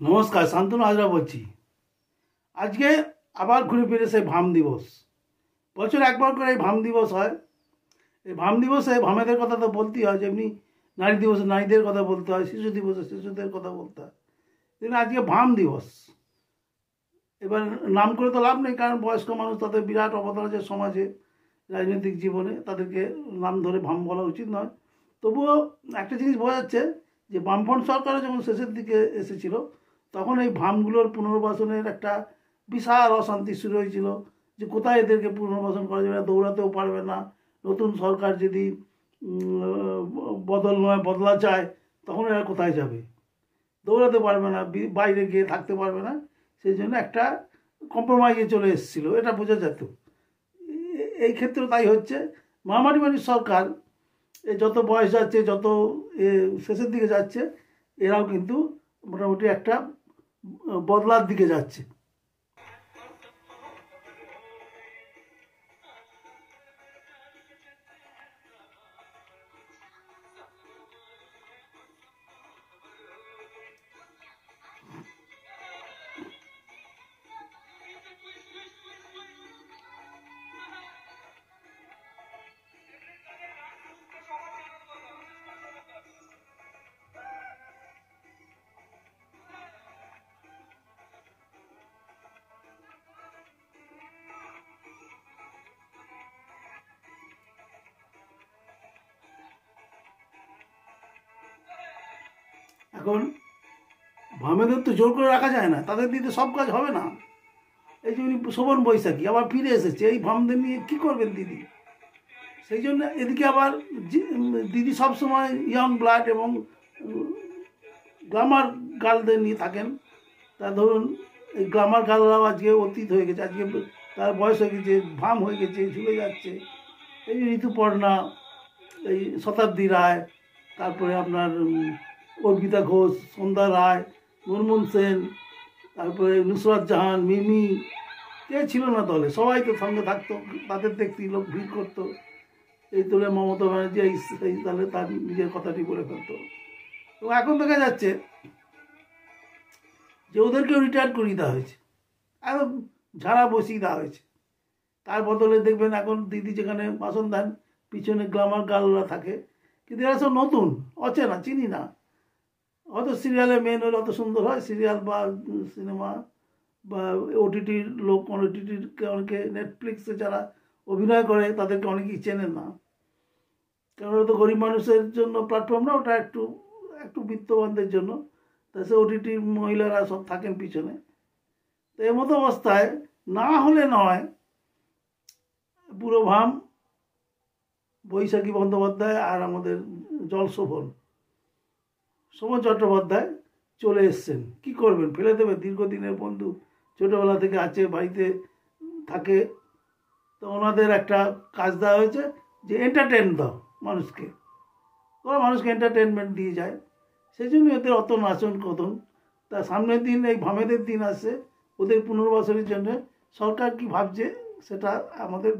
নমস্কার, শান্তনু হাজরা বলছি। আজকে আবার ঘুরে ফিরে সেই ভাম দিবস। বছর একবার করে এই ভাম দিবস হয়। এই ভাম দিবসে ভামেদের কথা তো বলতেই হয়, যেমনি নারী দিবসে নারীদের কথা বলতে হয়, শিশু দিবসে শিশুদের কথা বলতে হয়। কিন্তু আজকে ভাম দিবস। এবার নাম করে তো লাভ নেই, কারণ বয়স্ক মানুষ, তাদের বিরাট অবদান আছে সমাজে, রাজনৈতিক জীবনে, তাদেরকে নাম ধরে ভাম বলা উচিত নয়। তবুও একটা জিনিস বোঝা যাচ্ছে যে বামফ্রন্ট সরকারও যখন শেষের দিকে এসেছিল, তখন এই ভামগুলোর পুনর্বাসনের একটা বিশাল অশান্তি শুরু হয়েছিল, যে কোথায় এদেরকে পুনর্বাসন করা যাবে, দৌড়াতেও পারবে না। নতুন সরকার যদি বদলা চায়, তখন এরা কোথায় যাবে, দৌড়াতে পারবে না, বাইরে গিয়ে থাকতে পারবে না। সেই জন্য একটা কম্প্রোমাইজে চলে এসেছিল, এটা বোঝা যেত। এই ক্ষেত্রে তাই হচ্ছে। মামাটি সরকার যত বয়স যাচ্ছে, যত শেষের দিকে যাচ্ছে, এরাও কিন্তু মোটামুটি একটা বদলার দিকে যাচ্ছে। এখন ভামেদের তো জোর করে রাখা যায় না, তাদের দিতে সব কাজ হবে না। এই যে শোভন বৈশাখী আবার ফিরে এসেছে, এই ভামদের নিয়ে কী করবেন দিদি? সেই জন্য এদিকে আবার দিদি সবসময় ইয়ং ব্লাড এবং গ্লামার গার্লদের নিয়ে থাকেন। তা ধরুন, এই গ্লামার গার্লরাও আজকে অতীত হয়ে গেছে, আজকে তার বয়স হয়ে গেছে, ভাম হয়ে গেছে, ঝুলে যাচ্ছে। এই ঋতুপর্ণা, এই শতাব্দী রায়, তারপরে আপনার অর্পিতা ঘোষ, সন্ধ্যা রায়, মুনমুন সেন, তারপরে নুসরাত জাহান, মিমি, কে ছিল না দলে? সবাই তো সঙ্গে থাকতো, তাদের দেখতেই লোক ভিড় করতো। এই তোলে মমতা ব্যানার্জি এই তাহলে তার নিজের কথাটি বলে ফেলতো। তো এখন দেখা যাচ্ছে যে ওদেরকেও রিটায়ার করিয়ে দেওয়া হয়েছে, একদম ঝাড়া বসিয়ে দেওয়া হয়েছে। তার বদলে দেখবেন এখন দিদি যেখানে ভাষণ দেন, পিছনে গ্লামার গার্লরা থাকে। কিন্তু এরা সব নতুন, অচেনা, চিনি না। হয়তো সিরিয়ালে মেন হলে অত সুন্দর হয়, সিরিয়াল বা সিনেমা বা ওটিটির লোক, ওটিটির অনেকে, নেটফ্লিক্সে যারা অভিনয় করে তাদেরকে অনেকেই চেনেন না, কারণ ওটা তো গরিব মানুষের জন্য প্ল্যাটফর্ম না, ওটা একটু একটু বিত্তবানদের জন্য। তা সে ওটিটির মহিলারা সব থাকেন পিছনে। তো এর মতো অবস্থায় না হলে নয়, পুরো ভাম বৈশাখী বন্দ্যোপাধ্যায় আর আমাদের জলশোভন শোভন চট্টোপাধ্যায় চলে এসছেন। কি করবেন? ফেলে দেবে? দীর্ঘদিনের বন্ধু, ছোটোবেলা থেকে আছে, বাড়িতে থাকে। তো ওনাদের একটা কাজ দেওয়া হয়েছে যে এন্টারটেন দাও মানুষকে, ওরা মানুষকে এন্টারটেনমেন্ট দিয়ে যায়। সেই জন্য ওদের অত নাচন কদন। তা সামনের দিন এই ভামেদের দিন আসছে, ওদের পুনর্বাসনের জন্য সরকার কি ভাবছে সেটা আমাদের